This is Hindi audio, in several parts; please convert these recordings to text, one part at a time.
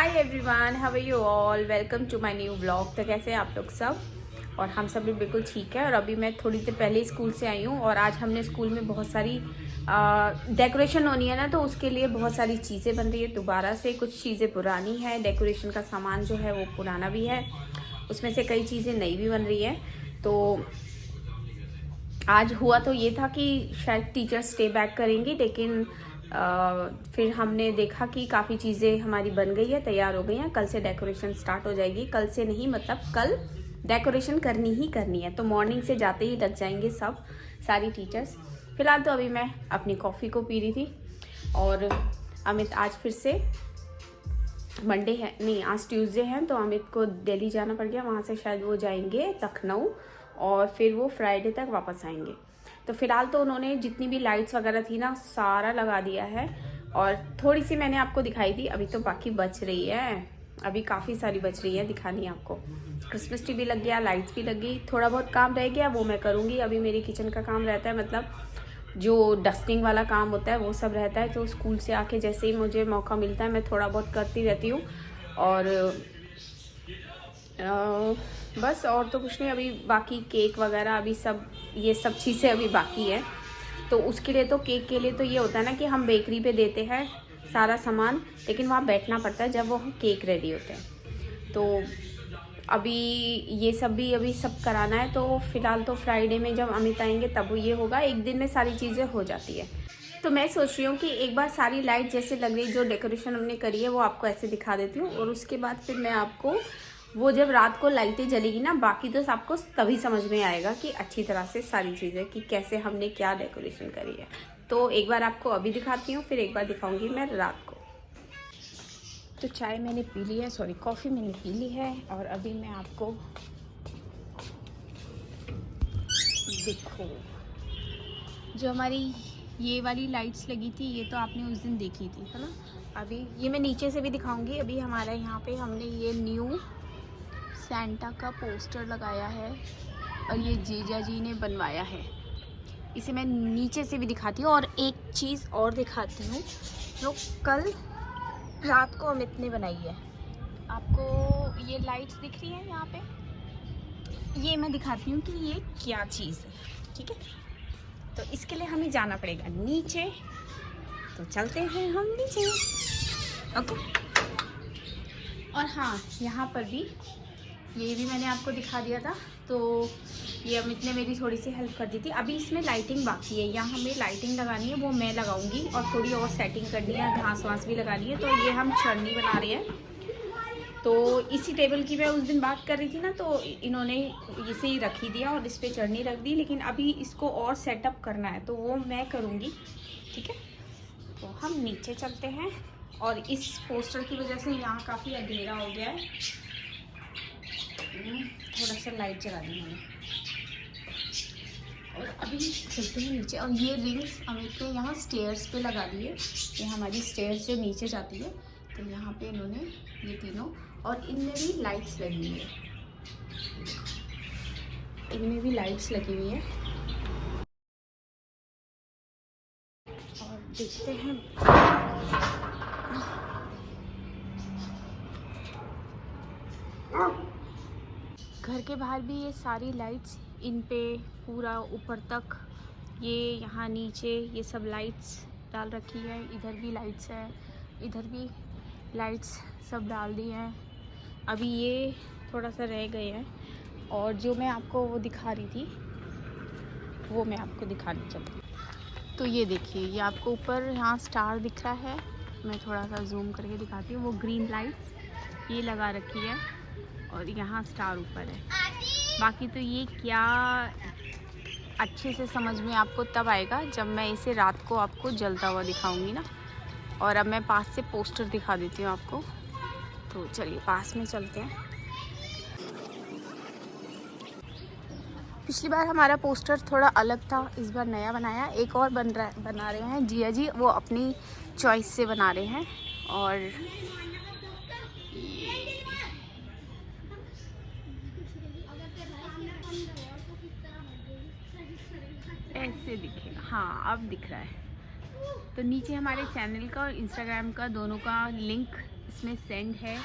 Hi everyone, how are you all. Welcome to my new vlog. तो कैसे हैं आप लोग सब? और हम सब भी बिल्कुल ठीक है। और अभी मैं थोड़ी देर पहले ही स्कूल से आई हूँ और आज हमने स्कूल में बहुत सारी डेकोरेशन होनी है ना, तो उसके लिए बहुत सारी चीज़ें बन रही है दोबारा से। कुछ चीज़ें पुरानी है, डेकोरेशन का सामान जो है वो पुराना भी है, उसमें से कई चीज़ें नई भी बन रही है। तो आज हुआ तो ये था कि शायद टीचर्स स्टे बैक करेंगी, लेकिन फिर हमने देखा कि काफ़ी चीज़ें हमारी बन गई है, तैयार हो गई हैं। कल से डेकोरेशन स्टार्ट हो जाएगी। कल से नहीं, मतलब कल डेकोरेशन करनी ही करनी है। तो मॉर्निंग से जाते ही लग जाएंगे सब, सारी टीचर्स। फिलहाल तो अभी मैं अपनी कॉफ़ी को पी रही थी। और अमित आज फिर से, मंडे है नहीं, आज ट्यूसडे है, तो अमित को दिल्ली जाना पड़ गया। वहाँ से शायद वो जाएंगे लखनऊ और फिर वो फ्राइडे तक वापस आएंगे। तो फिलहाल तो उन्होंने जितनी भी लाइट्स वगैरह थी ना, सारा लगा दिया है। और थोड़ी सी मैंने आपको दिखाई दी, अभी तो बाकी बच रही है, अभी काफ़ी सारी बच रही है दिखानी है आपको। क्रिसमस ट्री भी लग गया, लाइट्स भी लग गई, थोड़ा बहुत काम रह गया, वो मैं करूँगी। अभी मेरी किचन का काम रहता है, मतलब जो डस्टिंग वाला काम होता है वो सब रहता है। तो स्कूल से आके जैसे ही मुझे मौका मिलता है मैं थोड़ा बहुत करती रहती हूँ। और बस और तो कुछ नहीं। अभी बाकी केक वगैरह, अभी सब ये सब चीज़ें अभी बाकी है। तो उसके लिए तो, केक के लिए तो ये होता है ना कि हम बेकरी पे देते हैं सारा सामान, लेकिन वहाँ बैठना पड़ता है जब वो केक रेडी होते हैं। तो अभी ये सब भी अभी सब कराना है। तो फिलहाल तो फ्राइडे में जब अमित आएंगे तब ये होगा, एक दिन में सारी चीज़ें हो जाती है। तो मैं सोच रही हूँ कि एक बार सारी लाइट जैसे लग रही, जो डेकोरेशन हमने करी है वो आपको ऐसे दिखा देती हूँ। और उसके बाद फिर मैं आपको, वो जब रात को लाइटें जलेगी ना, बाकी तो आपको तभी समझ में आएगा कि अच्छी तरह से सारी चीज़ें, कि कैसे हमने क्या डेकोरेशन करी है। तो एक बार आपको अभी दिखाती हूँ, फिर एक बार दिखाऊंगी मैं रात को। तो चाय मैंने पी ली है, सॉरी कॉफ़ी मैंने पी ली है। और अभी मैं आपको देखो, जो हमारी ये वाली लाइट्स लगी थी, ये तो आपने उस दिन देखी थी, है ना। अभी ये मैं नीचे से भी दिखाऊंगी। अभी हमारे यहाँ पे हमने ये न्यू सेंटा का पोस्टर लगाया है और ये जीजा जी ने बनवाया है। इसे मैं नीचे से भी दिखाती हूँ। और एक चीज़ और दिखाती हूँ जो कल रात को अमित ने बनाई है। आपको ये लाइट्स दिख रही हैं यहाँ पे, ये मैं दिखाती हूँ कि ये क्या चीज़ है, ठीक है। तो इसके लिए हमें जाना पड़ेगा नीचे, तो चलते हैं हम नीचे, ओके। और हाँ, यहाँ पर भी, ये भी मैंने आपको दिखा दिया था। तो ये अमित ने मेरी थोड़ी सी हेल्प कर दी थी। अभी इसमें लाइटिंग बाकी है, यहाँ हमें लाइटिंग लगानी है, वो मैं लगाऊंगी। और थोड़ी और सेटिंग करनी है, घास वास भी लगानी है। तो ये हम चटनी बना रहे हैं। तो इसी टेबल की मैं उस दिन बात कर रही थी ना, तो इन्होंने इसे ही रख ही दिया और इस पर चटनी रख दी। लेकिन अभी इसको और सेटअप करना है, तो वो मैं करूँगी, ठीक है। तो हम नीचे चलते हैं। और इस पोस्टर की वजह से यहाँ काफ़ी अंधेरा हो गया है। थोड़ा सा लाइट जला दी मैंने। और अभी चलते हैं नीचे। और ये रिंग्स अमित ने यहाँ स्टेयर्स पे लगा दी है। ये हमारी स्टेयर्स जो नीचे जाती है, तो यहाँ पे इन्होंने ये तीनों, और इनमें भी लाइट्स लगी हुई है, इनमें भी लाइट्स लगी हुई है। और देखते हैं, घर के बाहर भी ये सारी लाइट्स, इन पे पूरा ऊपर तक, ये यहाँ नीचे ये सब लाइट्स डाल रखी है। इधर भी लाइट्स है, इधर भी लाइट्स सब डाल दी हैं। अभी ये थोड़ा सा रह गए हैं। और जो मैं आपको वो दिखा रही थी, वो मैं आपको दिखाने चलती हूँ। तो ये देखिए, ये आपको ऊपर यहाँ स्टार दिख रहा है, मैं थोड़ा सा जूम करके दिखाती हूँ। वो ग्रीन लाइट्स ये लगा रखी है और यहाँ स्टार ऊपर है। बाकी तो ये क्या अच्छे से समझ में आपको तब आएगा जब मैं इसे रात को आपको जलता हुआ दिखाऊंगी ना। और अब मैं पास से पोस्टर दिखा देती हूँ आपको। तो चलिए पास में चलते हैं। पिछली बार हमारा पोस्टर थोड़ा अलग था, इस बार नया बनाया। एक और बना रहे हैं जिया जी, वो अपनी चॉइस से बना रहे हैं। और ऐसे दिखेगा, हाँ अब दिख रहा है। तो नीचे हमारे चैनल का और इंस्टाग्राम का, दोनों का लिंक इसमें सेंड है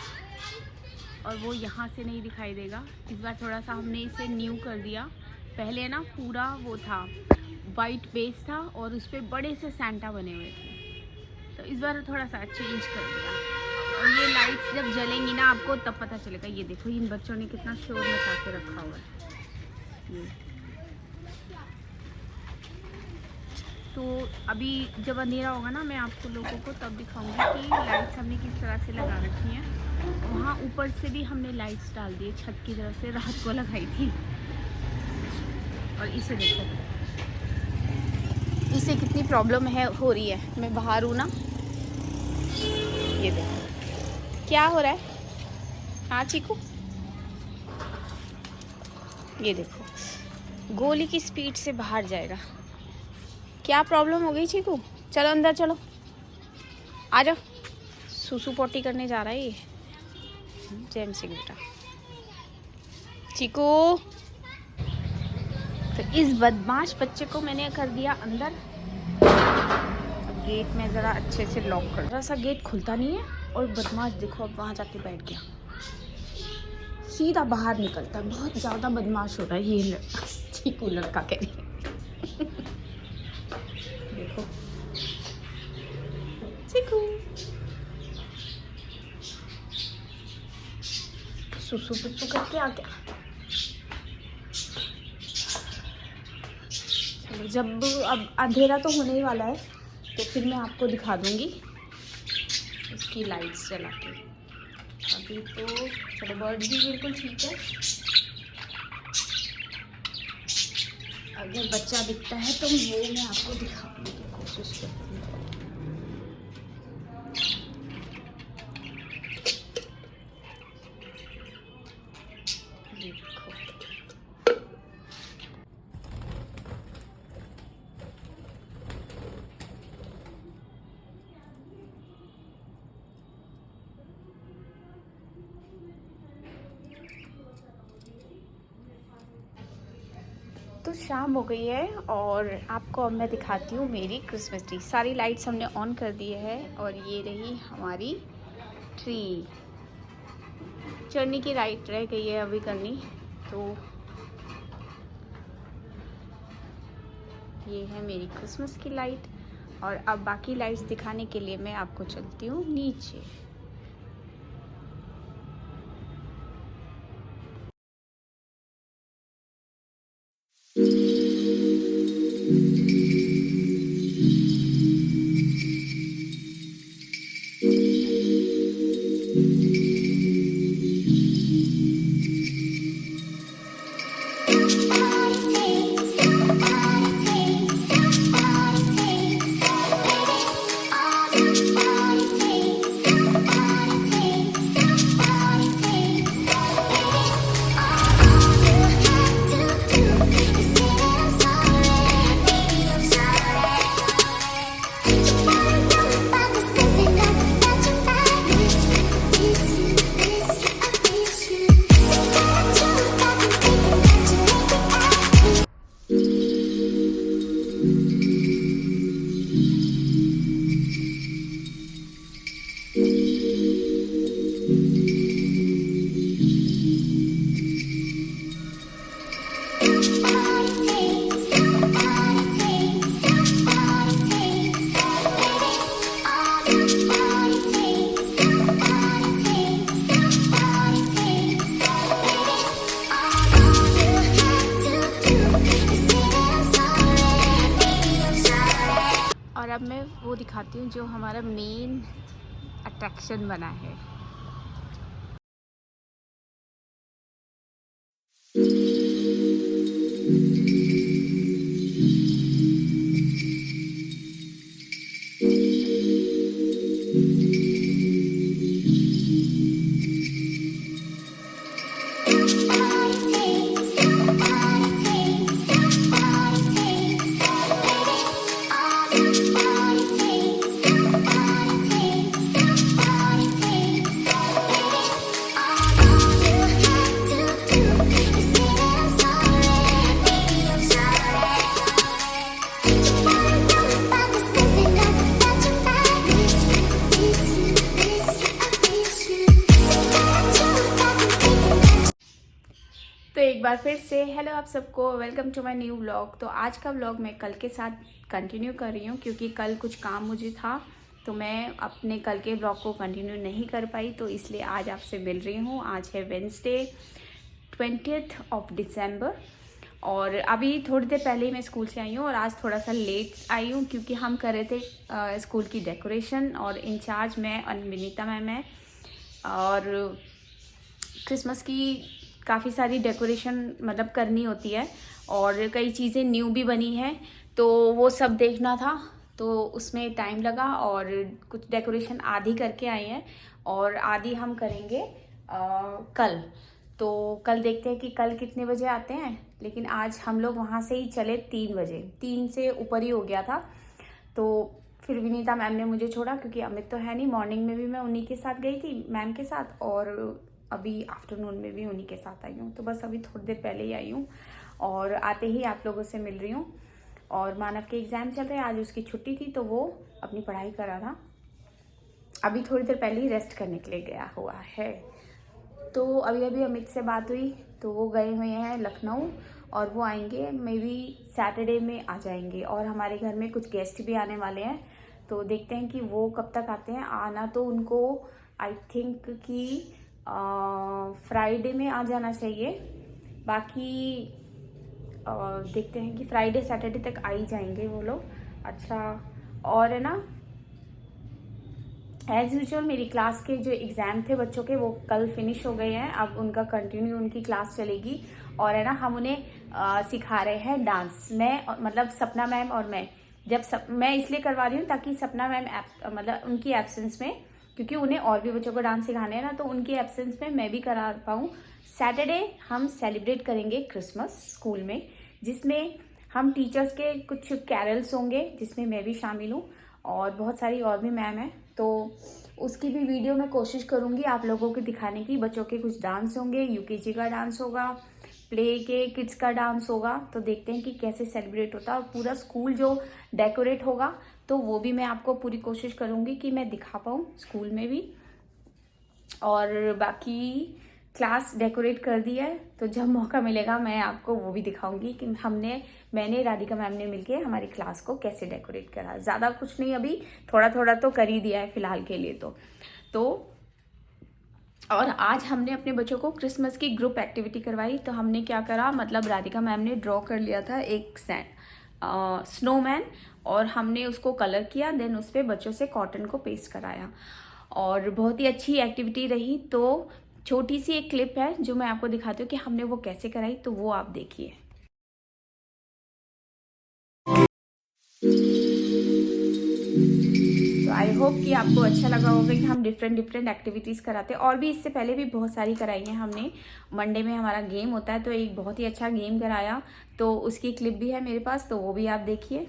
और वो यहाँ से नहीं दिखाई देगा। इस बार थोड़ा सा हमने इसे न्यू कर दिया। पहले ना पूरा वो था, वाइट बेस था और उस पर बड़े से सैंटा बने हुए थे, तो इस बार थोड़ा सा चेंज कर दिया। और ये लाइट्स जब जलेंगी ना आपको तब पता चलेगा। ये देखो इन बच्चों ने कितना शोर मचा के रखा हुआ है। ये तो अभी जब अंधेरा होगा ना मैं आपको लोगों को तब दिखाऊंगी कि लाइट्स हमने किस तरह से लगा रखी हैं। वहाँ ऊपर से भी हमने लाइट्स डाल दी छत की तरफ से, रात को लगाई थी। और इसे देखो, इसे कितनी प्रॉब्लम है हो रही है। मैं बाहर हूँ ना, ये देखो क्या हो रहा है। हाँ चीकू, ये देखो गोली की स्पीड से बाहर जाएगा। क्या प्रॉब्लम हो गई चीकू? चलो अंदर चलो, आ जाओ। सुसु पोटी करने जा रहा है ये जैन सिंह बेटा। चीकू, तो इस बदमाश बच्चे को मैंने कर दिया अंदर। अब गेट में ज़रा अच्छे से लॉक कर, थोड़ा सा गेट खुलता नहीं है और बदमाश देखो अब वहाँ जाके बैठ गया, सीधा बाहर निकलता। बहुत ज़्यादा बदमाश हो रहा है ये लड़का, चीकू लड़का कह रही है। देखो चीकू सुसु पुसु करके आ गया। चलो जब अब अंधेरा तो होने ही वाला है तो फिर मैं आपको दिखा दूंगी उसकी लाइट्स जला के। अभी तो चलो बर्ड भी बिल्कुल ठीक है। अगर बच्चा दिखता है तो वो मैं आपको दिखाने की कोशिश करती हूँ। तो शाम हो गई है और आपको अब मैं दिखाती हूँ मेरी क्रिसमस ट्री। सारी लाइट्स हमने ऑन कर दी है और ये रही हमारी ट्री। चढ़ने की लाइट रह गई है अभी करनी, तो ये है मेरी क्रिसमस की लाइट। और अब बाकी लाइट्स दिखाने के लिए मैं आपको चलती हूँ नीचे। अब मैं वो दिखाती हूँ जो हमारा मेन अट्रैक्शन बना है। बार फिर से हेलो आप सबको, welcome to my new vlog. तो आज का व्लॉग मैं कल के साथ कंटिन्यू कर रही हूँ क्योंकि कल कुछ काम मुझे था तो मैं अपने कल के व्लॉग को कंटिन्यू नहीं कर पाई, तो इसलिए आज आपसे मिल रही हूँ। आज है वेडनेसडे 20th ऑफ दिसंबर और अभी थोड़ी देर पहले ही मैं स्कूल से आई हूँ और आज थोड़ा सा लेट आई हूँ क्योंकि हम कर रहे थे स्कूल की डेकोरेशन और इंचार्ज मैं और विनीता मैम है और क्रिसमस की काफ़ी सारी डेकोरेशन मतलब करनी होती है और कई चीज़ें न्यू भी बनी हैं तो वो सब देखना था, तो उसमें टाइम लगा और कुछ डेकोरेशन आधी करके आए हैं और आधी हम करेंगे कल। तो कल देखते हैं कि कल कितने बजे आते हैं, लेकिन आज हम लोग वहाँ से ही चले 3 बजे, 3 से ऊपर ही हो गया था। तो फिर विनीता मैम ने मुझे छोड़ा क्योंकि अमित तो है नहीं। मॉर्निंग में भी मैं उन्हीं के साथ गई थी मैम के साथ और अभी आफ्टरनून में भी उन्हीं के साथ आई हूँ। तो बस अभी थोड़ी देर पहले ही आई हूँ और आते ही आप लोगों से मिल रही हूँ। और मानव के एग्ज़ाम चल रहे हैं, आज उसकी छुट्टी थी तो वो अपनी पढ़ाई कर रहा था। अभी थोड़ी देर पहले ही रेस्ट करने के लिए गया हुआ है। तो अभी अभी अमित से बात हुई तो वो गए हुए हैं लखनऊ और वो आएंगे मे बी सैटरडे में आ जाएंगे और हमारे घर में कुछ गेस्ट भी आने वाले हैं। तो देखते हैं कि वो कब तक आते हैं। आना तो उनको आई थिंक कि फ्राइडे में आ जाना चाहिए, बाकी देखते हैं कि फ्राइडे सैटरडे तक आ ही जाएंगे वो लोग। अच्छा, और है ना एज़ यूजुअल मेरी क्लास के जो एग्ज़ाम थे बच्चों के वो कल फिनिश हो गए हैं। अब उनका कंटिन्यू उनकी क्लास चलेगी और है ना हम उन्हें सिखा रहे हैं डांस। मैं मतलब सपना मैम और मैं इसलिए करवा रही हूँ ताकि सपना मैम मतलब उनकी एब्सेंस में, क्योंकि उन्हें और भी बच्चों को डांस सिखाने हैं ना, तो उनकी एब्सेंस में मैं भी करा पाऊँ। सैटरडे हम सेलिब्रेट करेंगे क्रिसमस स्कूल में, जिसमें हम टीचर्स के कुछ कैरल्स होंगे जिसमें मैं भी शामिल हूँ और बहुत सारी और भी मैम हैं। तो उसकी भी वीडियो मैं कोशिश करूँगी आप लोगों को दिखाने की। बच्चों के कुछ डांस होंगे, यूकेजी का डांस होगा, प्ले के किड्स का डांस होगा। तो देखते हैं कि कैसे सेलिब्रेट होता है और पूरा स्कूल जो डेकोरेट होगा तो वो भी मैं आपको पूरी कोशिश करूँगी कि मैं दिखा पाऊँ स्कूल में भी। और बाकी क्लास डेकोरेट कर दी है तो जब मौका मिलेगा मैं आपको वो भी दिखाऊंगी कि मैंने राधिका मैम ने मिलके हमारी क्लास को कैसे डेकोरेट करा। ज़्यादा कुछ नहीं, अभी थोड़ा थोड़ा तो कर ही दिया है फिलहाल के लिए। तो और आज हमने अपने बच्चों को क्रिसमस की ग्रुप एक्टिविटी करवाई। तो हमने क्या करा, मतलब राधिका मैम ने ड्रॉ कर लिया था एक स्नोमैन और हमने उसको कलर किया, देन उस पर बच्चों से कॉटन को पेस्ट कराया और बहुत ही अच्छी एक्टिविटी रही। तो छोटी सी एक क्लिप है जो मैं आपको दिखाती हूँ कि हमने वो कैसे कराई, तो वो आप देखिए। तो आई होप कि आपको अच्छा लगा होगा कि हम डिफरेंट एक्टिविटीज़ कराते हैं और भी इससे पहले भी बहुत सारी कराई हैं हमने। मंडे में हमारा गेम होता है तो एक बहुत ही अच्छा गेम कराया, तो उसकी क्लिप भी है मेरे पास, तो वो भी आप देखिए।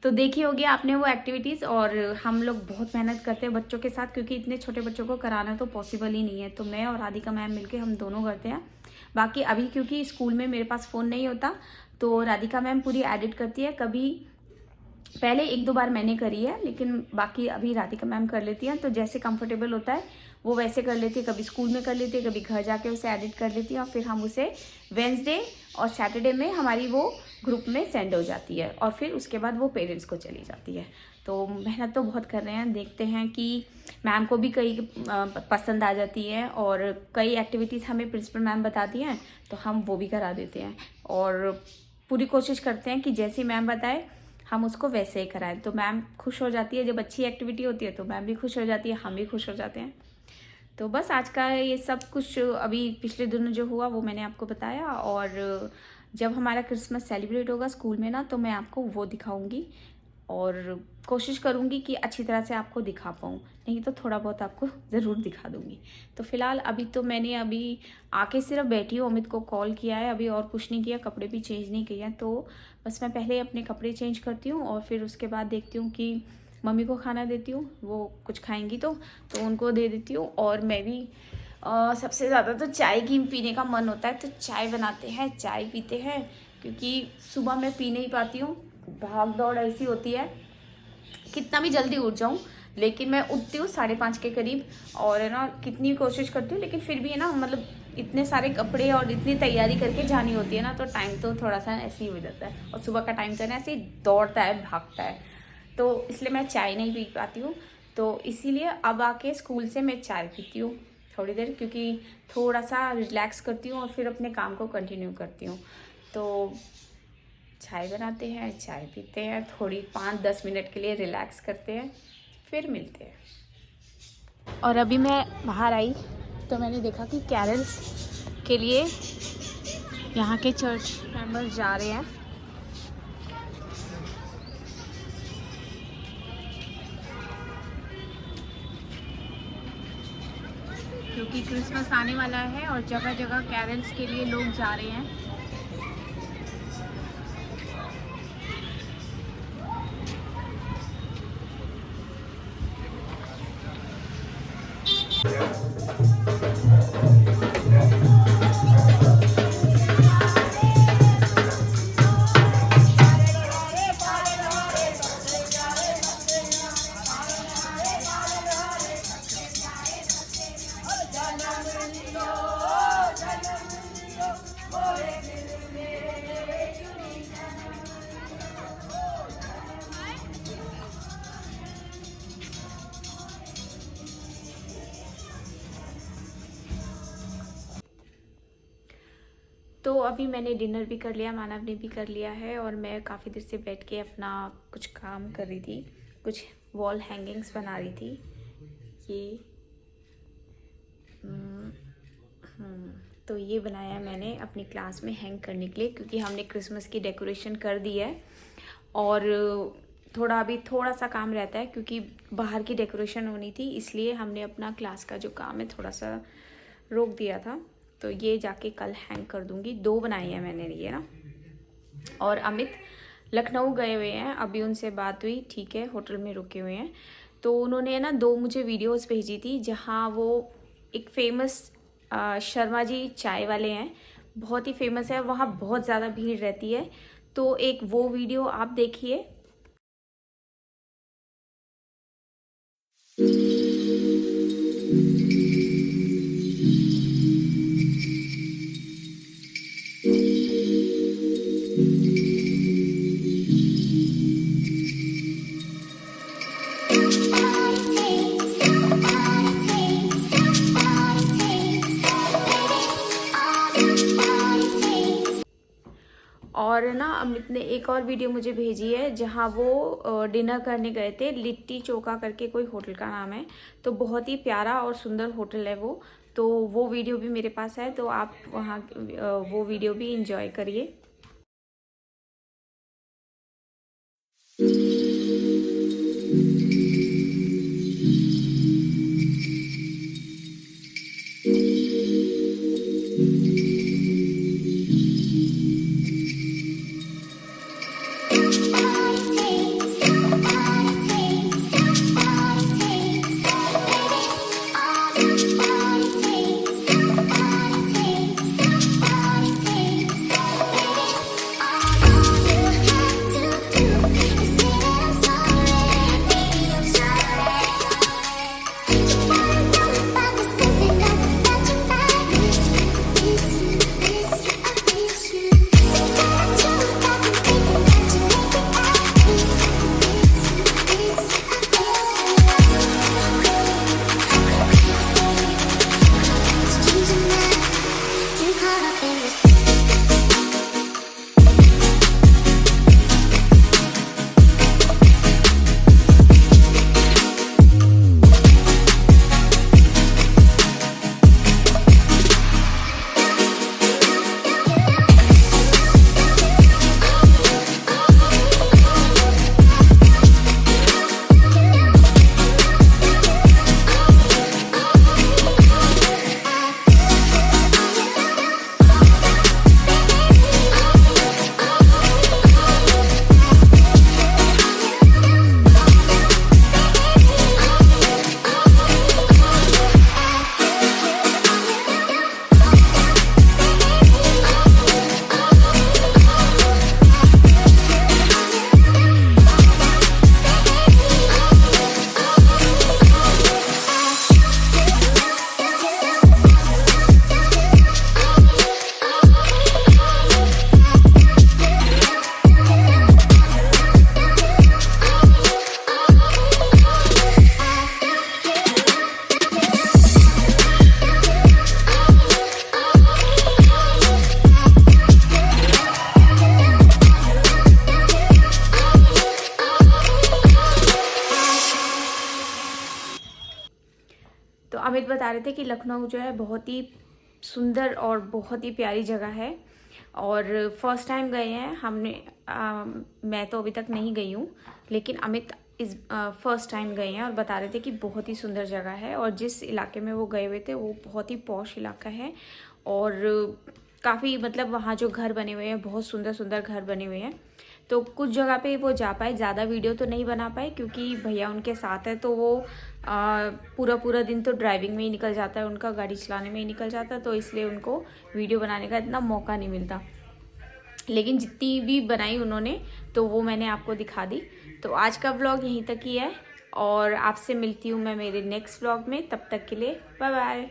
तो देखी होगी आपने वो एक्टिविटीज़। और हम लोग बहुत मेहनत करते हैं बच्चों के साथ क्योंकि इतने छोटे बच्चों को कराना तो पॉसिबल ही नहीं है। तो मैं और राधिका मैम मिलके हम दोनों करते हैं। बाकी अभी क्योंकि स्कूल में मेरे पास फ़ोन नहीं होता तो राधिका मैम पूरी एडिट करती है। कभी पहले 1-2 बार मैंने करी है, लेकिन बाकी अभी राधिका मैम कर लेती हैं। तो जैसे कंफर्टेबल होता है वो वैसे कर लेती है, कभी स्कूल में कर लेती है, कभी घर जाके उसे एडिट कर लेती है और फिर हम उसे वेडनेसडे और सैटरडे में हमारी वो ग्रुप में सेंड हो जाती है और फिर उसके बाद वो पेरेंट्स को चली जाती है। तो मेहनत तो बहुत कर रहे हैं, देखते हैं कि मैम को भी कई पसंद आ जाती है और कई एक्टिविटीज़ हमें प्रिंसिपल मैम बताती हैं तो हम वो भी करा देते हैं और पूरी कोशिश करते हैं कि जैसे मैम बताए हम उसको वैसे ही कराएं। तो मैम खुश हो जाती है, जब अच्छी एक्टिविटी होती है तो मैम भी खुश हो जाती है, हम भी खुश हो जाते हैं। तो बस आज का ये सब कुछ अभी पिछले दिनों जो हुआ वो मैंने आपको बताया और जब हमारा क्रिसमस सेलिब्रेट होगा स्कूल में ना तो मैं आपको वो दिखाऊंगी और कोशिश करूंगी कि अच्छी तरह से आपको दिखा पाऊँ, नहीं तो थोड़ा बहुत आपको ज़रूर दिखा दूंगी। तो फिलहाल अभी तो मैंने अभी आके सिर्फ बैठी हूँ, अमित को कॉल किया है, अभी और कुछ नहीं किया, कपड़े भी चेंज नहीं किए हैं। तो बस मैं पहले अपने कपड़े चेंज करती हूँ और फिर उसके बाद देखती हूँ कि मम्मी को खाना देती हूँ, वो कुछ खाएंगी तो उनको दे देती हूँ। और मैं भी सबसे ज़्यादा तो चाय की पीने का मन होता है, तो चाय बनाते हैं, चाय पीते हैं। क्योंकि सुबह मैं पी नहीं पाती हूँ, भाग दौड़ ऐसी होती है, कितना भी जल्दी उठ जाऊँ लेकिन मैं उठती हूँ 5:30 के करीब। और है ना, कितनी कोशिश करती हूँ लेकिन फिर भी है ना, मतलब इतने सारे कपड़े और इतनी तैयारी करके जानी होती है ना, तो टाइम तो थोड़ा सा ऐसे ही हो जाता है। और सुबह का टाइम तो है ना ऐसे ही दौड़ता है, भागता है, तो इसलिए मैं चाय नहीं पी पाती हूँ। तो इसीलिए अब आके स्कूल से मैं चाय पीती हूँ थोड़ी देर, क्योंकि थोड़ा सा रिलैक्स करती हूँ और फिर अपने काम को कंटिन्यू करती हूँ। तो चाय बनाते हैं, चाय पीते हैं, थोड़ी 5-10 मिनट के लिए रिलैक्स करते हैं, फिर मिलते हैं। और अभी मैं बाहर आई तो मैंने देखा कि कैरल्स के लिए यहाँ के चर्च मेंबर्स जा रहे हैं। क्योंकि क्रिसमस आने वाला है और जगह जगह कैरल्स के लिए लोग जा रहे हैं। तो अभी मैंने डिनर भी कर लिया, मानव ने भी कर लिया है, और मैं काफ़ी देर से बैठ के अपना कुछ काम कर रही थी, कुछ वॉल हैंगिंग्स बना रही थी। ये तो ये बनाया मैंने अपनी क्लास में हैंग करने के लिए, क्योंकि हमने क्रिसमस की डेकोरेशन कर दी है और अभी थोड़ा सा काम रहता है, क्योंकि बाहर की डेकोरेशन होनी थी, इसलिए हमने अपना क्लास का जो काम है थोड़ा सा रोक दिया था। तो ये जाके कल हैंग कर दूंगी। 2 बनाई है मैंने ये ना। और अमित लखनऊ गए हुए हैं, अभी उनसे बात हुई, ठीक है, होटल में रुके हुए हैं। तो उन्होंने ना 2 मुझे वीडियोस भेजी थी, जहाँ वो एक फेमस शर्मा जी चाय वाले हैं, बहुत ही फेमस है, वहाँ बहुत ज़्यादा भीड़ रहती है। तो एक वो वीडियो आप देखिए। और ना अमित ने एक और वीडियो मुझे भेजी है, जहाँ वो डिनर करने गए थे, लिट्टी चोखा करके कोई होटल का नाम है। तो बहुत ही प्यारा और सुंदर होटल है वो। तो वो वीडियो भी मेरे पास है, तो आप वहाँ वो वीडियो भी एंजॉय करिए। बता रहे थे कि लखनऊ जो है बहुत ही सुंदर और बहुत ही प्यारी जगह है और फर्स्ट टाइम गए हैं हमने। मैं तो अभी तक नहीं गई हूँ, लेकिन अमित इस फर्स्ट टाइम गए हैं और बता रहे थे कि बहुत ही सुंदर जगह है। और जिस इलाके में वो गए हुए थे वो बहुत ही पॉश इलाका है और काफ़ी मतलब वहाँ जो घर बने हुए हैं बहुत सुंदर सुंदर घर बने हुए हैं। तो कुछ जगह पे वो जा पाए, ज़्यादा वीडियो तो नहीं बना पाए क्योंकि भैया उनके साथ है, तो वो पूरा पूरा दिन तो ड्राइविंग में ही निकल जाता है उनका, गाड़ी चलाने में ही निकल जाता है, तो इसलिए उनको वीडियो बनाने का इतना मौका नहीं मिलता। लेकिन जितनी भी बनाई उन्होंने तो वो मैंने आपको दिखा दी। तो आज का व्लॉग यहीं तक ही है और आपसे मिलती हूँ मैं मेरे नेक्स्ट व्लॉग में। तब तक के लिए बाय बाय।